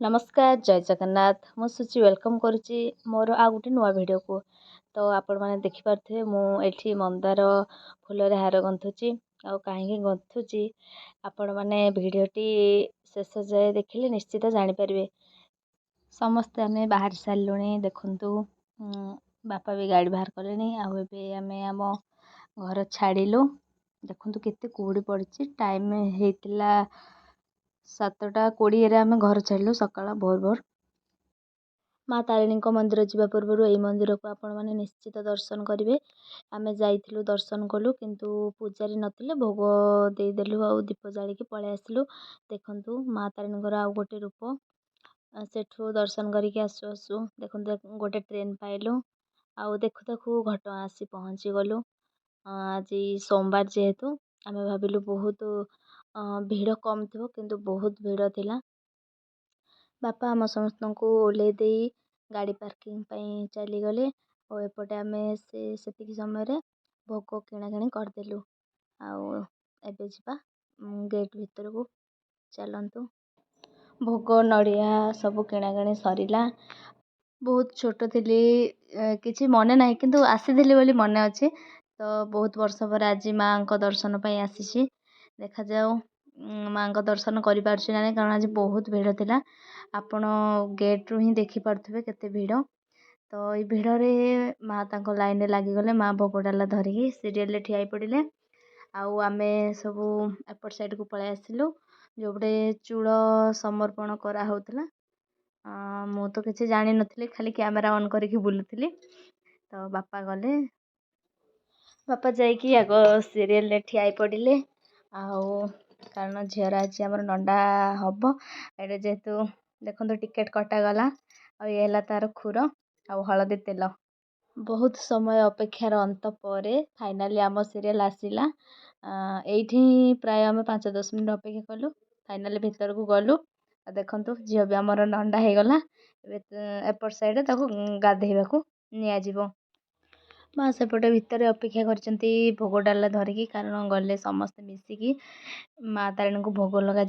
नमस्कार जय जगन्नाथ मु सुचि वेलकम करुच्ची मोर आ गोटे नुआ भिडियो को। तो आपण मैंने देखिपे मुझे मंदार फूल हार गुंथुची आ कहीं गुंथुची आपण मैंने भिडियोटी शेष जाए देखिले निश्चित जानीपारे। समस्ते आम बाहर सारू देखु बापा भी गाड़ी बाहर कले आम आम घर छाड़िलु देखु केते कुहुड़ी पड़ी टाइम होता 7:20 आम घर छाड़िलु सकाळ भोर भोर। माँ तारिणी मंदिर जावा पूर्व यही मंदिर को आपण मैंने निश्चित दर्शन करेंगे। आम जाइलु दर्शन कलु किंतु पूजारी नथिले भोग देदेलु आ दीप जालिकी पलि आसिलु। देखु माँ तारिणी आउ गोटे रूप सेठू दर्शन करके आसु आसु देखु गोटे ट्रेन पाइलु आउ देखु देखु घटगाँ आसी पहुँची गलु। आज सोमवार जेहेतु आम भाविलु बहुत भीड़ कम थी किंतु बहुत भीड़ थिला। बापा आम समस्त को ओह्लई दे गाड़ी पार्किंग चलीगले और एपटे आम से समय भोग किणाकिणी करदेलु आबे जा गेट भीतर को चलतु। भोग नड़िया सब किणाकिणी सरीला। बहुत छोट थी किसी मन ना किंतु आसी बोली मन अच्छे तो बहुत वर्ष पर आज माँ को दर्शन पाई आसी देखा जाओ माँ को दर्शन कर पार्छु ना कारण आज बहुत भीड़ थिला। आपण गेट रु ही देखि पार्थुबे केते भीड़। तो ये भीड़ रे माँ तांको लाइन लगिगले माँ भोग डाला धरिकी सीरियल ठिया पड़े आउ आमे सबू एपट साइड को पलि आसिलु जोबड़े चूड़ समर्पण करा होतला। मु तो किसी जानी नथली खाली कैमरा ऑन करके बुलुथली। तो बापा गले बापा जाइकी आग सीरियल ठिया पड़े आउ कारण झीर आज आम नंडा हम ये जेहेतु देखो टिकेट कटागला आला तार खुर आउ हलदी तेल बहुत समय अपेक्षार अंत पर फाइनाली आम सीरियल आसला। ये प्राय आम 5-10 मिनट अपेक्षा कलु फाइनाली भीतर को गलु देखु झील भी आमर नंडा हो गला एपट साइड गाधेवा को नियाजिबो। माँ सेपटे भितर अपेक्षा कर भोग डाला धरिकी कारण गले समस्ते मिसिकी माँ तारिणी को भोग लगा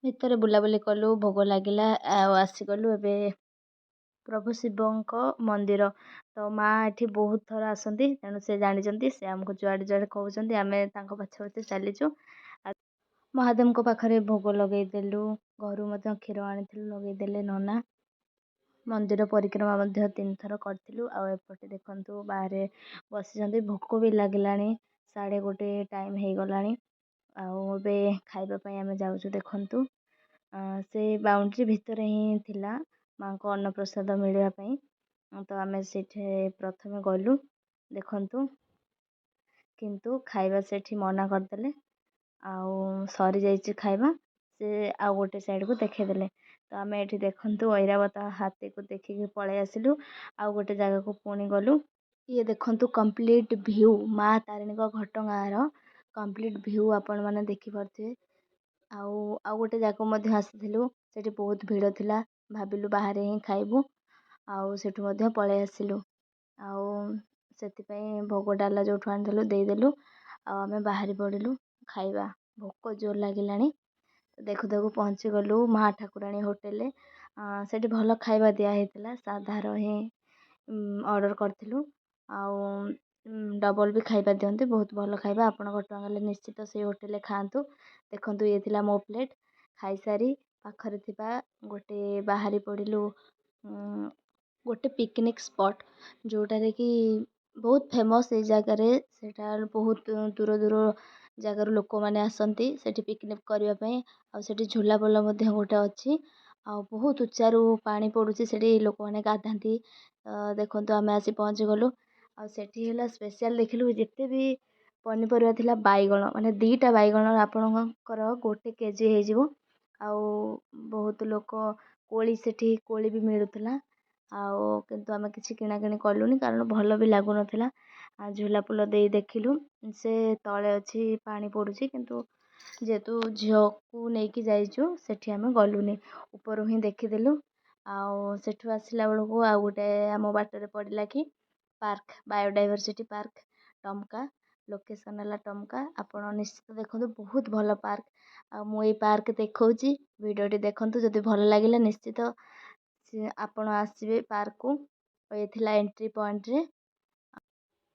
भितर बुलाबुली कलु भोग लगिला आसीगलु एबे प्रभु शिवों मंदिर। तो माँ ये बहुत थर आसती तेणु से जानी से आमको जुआड़े जुआड़े कहते आम पछे पछे चलीचु। महादेव को पाखरे भोग लगेदेलु घर क्षीर आनी लगेदेले नना मंदिर परिक्रमा 3 थर करूँ आउपटे देखु बाहर बसी भोक भी लगला 1:30 टाइम हो गला आबे खाइबापी आम जाऊँ देखु से बाउंड्री भितर ही थिला माँ को अन्न प्रसाद मिलवाई। तो आम से प्रथम गलु देखु किंतु खाइबा से मना करदे आउ सरी जाइए खाइबा से आउ गोटे साइड को देखेदेले। तो आम ये देखु ऐरावत हाथी को देखिकी पलि आसिलु आउ गोटे जगह को पुणी गलु। ये देखु कंप्लीट व्यू माँ तारिणी घटगाँर कंप्लीट व्यू आपण मैंने देखिपे। आउ गोटे जगह आसीलु से बहुत भीड़ थिला भाविलु बाहर ही खाइबू आउ सेठू पलि आसिलु आउ से भोग डाला जो आनीलु देदेलु आम बाहरी पड़िलु खाइबा भोक जोर लगिला। देखु देखु पहुँची गलु माँ ठाकुराणी होटेल से भल खाइबा दिया साधार ही ऑर्डर करूँ आउ डबल भी खाइबा दिखते बहुत भल खाइबा आपण घटगाँ निश्चित से होटेल खातु। देखु ये थिला मो प्लेट खाई सारी पाखरे थिबा गोटे बाहरी पड़िलु गोटे पिकनिक स्पॉट जोटारे कि बहुत फेमस ये जगार सेटा बहुत दूर दूर जगार लोक मैंने आसती से पिकनिक करने आउट झूला पोल गोटे अच्छी आ बहुत उच्चारू पानी पड़ुची से लोक मैंने गाधाती। देखु आम आसी पहुँची गलु आला स्पेशल देखिलु जिते भी पनीपरिया थिला बैगण माने 2टा बैगण आपणकर 1 केजी हो बहुत लोक कोली सेठी कोली भी मिलूला किंतु आम किसी किणाकिणी कलुनी कारण भल भी लगुन झूला पुल दे देखिलु से तले अच्छी पानी पड़ुची किंतु जेहेतु झील को लेकिन जाइचु सेठी आम गलुनी ऊपर ही देखीदेलु सेठू आसला बेलू आउ गोटे आम बाटर पड़ा कि park biodiversity park Tamka location है टमका। आपण निश्चित देखो बहुत भल पार्क। मु ये पार्क देखौची वीडियोटी देखंतु जदि भल लागिला निश्चित आपण आसबे पार्क को। ये थिला एंट्री पॉइंट रे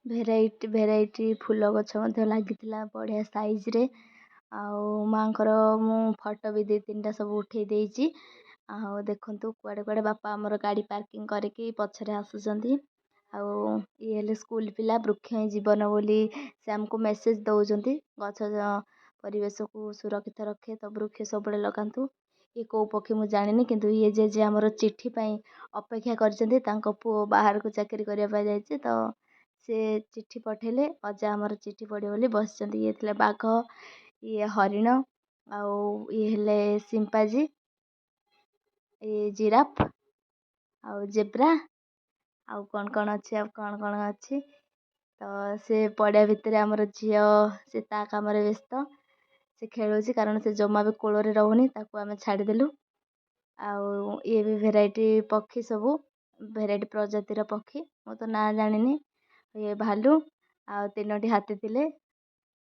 भेराइटी भेराइटी फूल गछ मध्य लागितिला बढ़िया साइज रे। आउ मांकर मु फोटो भी 2-3टा सब उठे देइची। आउ देखंतु कुआडे कुआडे बापा हमर गाड़ी पार्किंग करके पछरे आसुचंती। आउ ये हेले स्कूल पिला वृक्ष ही जीवन बोली से हमको मेसेज दउचंती। गछ परिवेश को सुरक्षित रखे तो वृक्ष सबले लगांतु। ये को पक्षी मु जानिनी किंतु ये जे हमर चिट्ठी पई अपेक्षा करचंती तांको पुओ बाहर को चाकरी करिया पाई जायछि तो से चिट्ठी पठेले अजा हमर चिट्ठी पढियो बोली बसचंती। ये थिले बाघ, ये हरिण, आउ ये हेले सिंपाजी, ये जिराफ, आउ जेब्रा, आउ कौन अच्छी तो से पड़िया भितर आमर झील से ता काम व्यस्त से खेलुची कारण से जमा भी कोल रोनी ताकू आम छाड़देलु। आउ ये भी भेराइटी पक्षी सबू भेराइटी प्रजातिर पक्षी मु तो ना जानिनी। ये भालू आ 3टी हाथी थिले।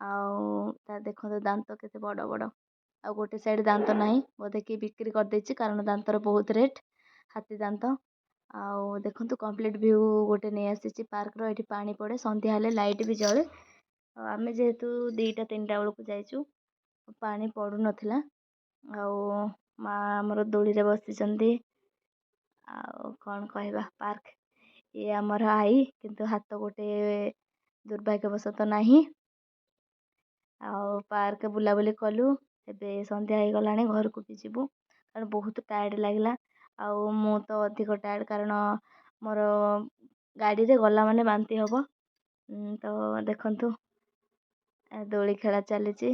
आउ ता देखो दांत केते बड़ बड़। आ गोटे साइड दांत नाही बोधे कि बिक्री कर देछि कारण दांतर बहुत रेट हाथी दांत। आउ देखंतु कंप्लीट व्यू गोटे नै आसीछि पार्क रो। एठी पानी पड़े संध्या हेले लाइट भी जळे। आमे जेहेतु 2टा 3टा बेलकु जाइछु पानी पड़ू नथिला। आउ मा हमर दोली रे बसिचंदी। आउ कोन कहबा पार्क ये हमर आई किंतु हाथ गोटे दुर्भाग्यवशत नाही। आउ पार्क बुलाबुली कलु एबे संध्या हो गलानी घर को भी जीवु कारण बहुत टायर्ड लागला। आउ मु तो अधिक टायर्ड कारण मोर गाड़ी रे गला माने बांती हबो। तो देखंतु दोली खेला चलीची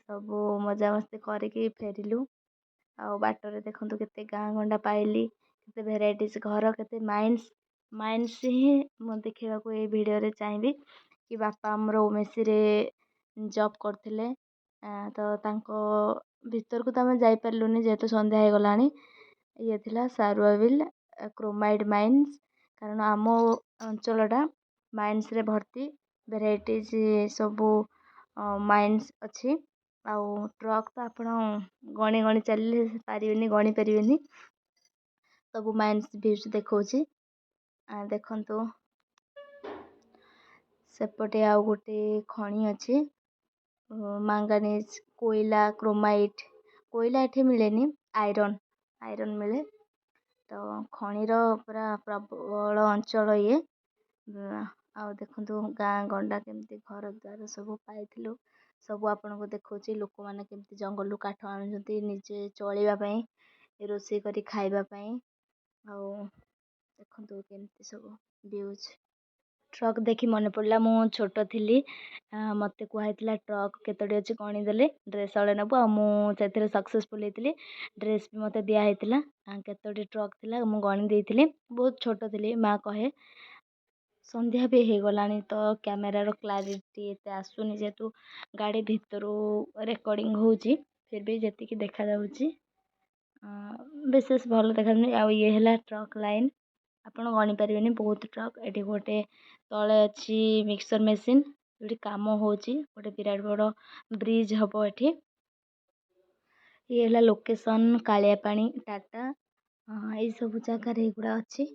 सबू मजा मस्ती करके फेरिलु। आउ बाटरे देखंतु केते गाँ गंडा पाइली केते भेराइटीज घर केते माइंस माइंस ही मु देखिबा को ए वीडियो रे चाहिबी कि बापा हमर ओमेसी रे जॉब करथिले। तो तांको भीतर को तमे जाई परलुनी जेहेतु संध्या हो गलानी। ये थिला सारुआविल क्रोमाइड माइंस कारण आम अंचलटा माइंस रे भर्ती भेराइटीज सबू माइंस अच्छी। आउ ट्रक तो आपण गणी गणी चलले पारिबेनी गणी परिबेनी सबू माइंस व्यूज देखौची। देखंतु सेपटे आउ गोटे खणी अच्छी मांगानीज कोयला क्रोमाइट कोयला एठी मिलेनी आयरन आयरन मिले। तो खणीर पूरा प्रबल अंचल ये। आउ देखंतु गाँ गंडा केमती घर द्वार सब पाइथिलु सब आपन को देखौची। लोक माने केमती जंगल काठ आनुचंती निजे चलीबा पई रोषेई करी खाइबा पई। आउ देखंतु केमती सब व्यूज। ट्रक देखी मन पड़ला मु छोट थिली मते कुहाइतला ट्रक केतोडी अछि गणी देले ड्रेस वाले नबु आ मु सेथिरे सक्सेसफुल हेतिली। ड्रेस भी मते दिया हेतिला केतोडी ट्रक थिला मु गणी देइथिली बहुत छोट थिली। माँ कहे संध्या भी हे गलानी तो कैमेरा रो क्लैरिटी एते आसुनी जेतु गाड़ी भितरु रिकॉर्डिंग होउची फिर भी जेति कि देखा जाउची विशेष भल देखा जाउनी। आ ये हला ट्रक लाइन आपण गणी परिबेनी बहुत ट्रक एठी गोटे तळे अछि मिक्सर मशीन जोटी काम होउची गोटे विराट बड़ ब्रिज हबो एठी। ये हला लोकेशन कालियापानी टाटा ए सब जगह रे गुडा अछि।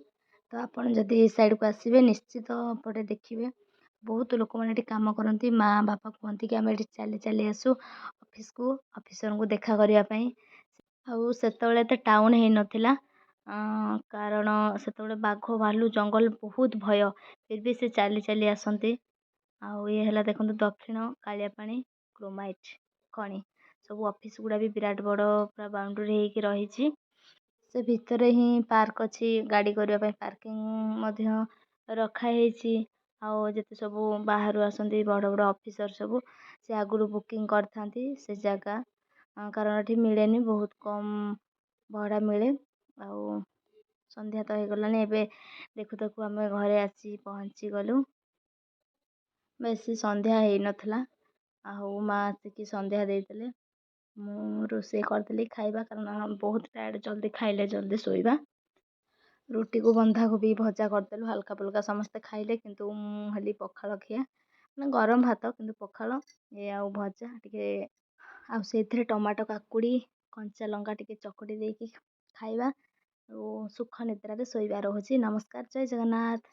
तो आपण जदि ए साइड को आसीबे निश्चित पटे देखिबे बहुत लोक माने एठी काम करंती। माँ बापा कहंती कि हम एठी चली चली आसु ऑफिस को ऑफिसर को देखा करिया पई। आउ सेतबेले त टाउन हे नथिला कारण सेतबेले बाघ भालू जंगल बहुत भय फिर भी से चाली चाली आसंती। आउ ये हला देखंतु दक्षिण कालियापानी क्रोमाइट खणी सब ऑफिस गुडा भी विराट बड़ पूरा बाउंड्री हे कि रहिछि। से भितरे ही पार्क अछि गाड़ी करिया पई पार्किंग मध्य रखा हेछि। आउ जते सब बाहर आसंती बड़ बड़ ऑफिसर सब से आगुरु बुकिंग करथांती से जगह कारण एठी मिलेनी बहुत कम भड़ा मिले। आउ संध्या तो हे गलानी एबे देखु देखु आमे घरे आसी पहुंची गलु बेसी संध्या हे नथला। आउ माँ आसिकी संध्या देइतले मु रोषेई करदेली खाइबा कारण बहुत टायर्ड जल्दी खाइले जल्दी सोइबा। रुटी को बंधा कोबी भजा करदेलु हल्का फुल्का समस्ते खाइले किंतु मु हली पखाल खिया ମାନେ ଗରମ ଭାତ କିନ୍ତୁ ପଖାଳ ଆଉ ଭଜା ଟିକେ ଆଉ ସେଇଥିରେ ଟମାଟୋ କାକୁଡ଼ି କଞ୍ଚା ଲଙ୍କା ଟିକେ ଚକଟି ଦେଇକି ଖାଇବା ଆଉ ସୁଖ ନିଦ୍ରାରେ ଶୋଇବା। ରହୁଛି। ନମସ୍କାର, ଜୟ ଜଗନ୍ନାଥ।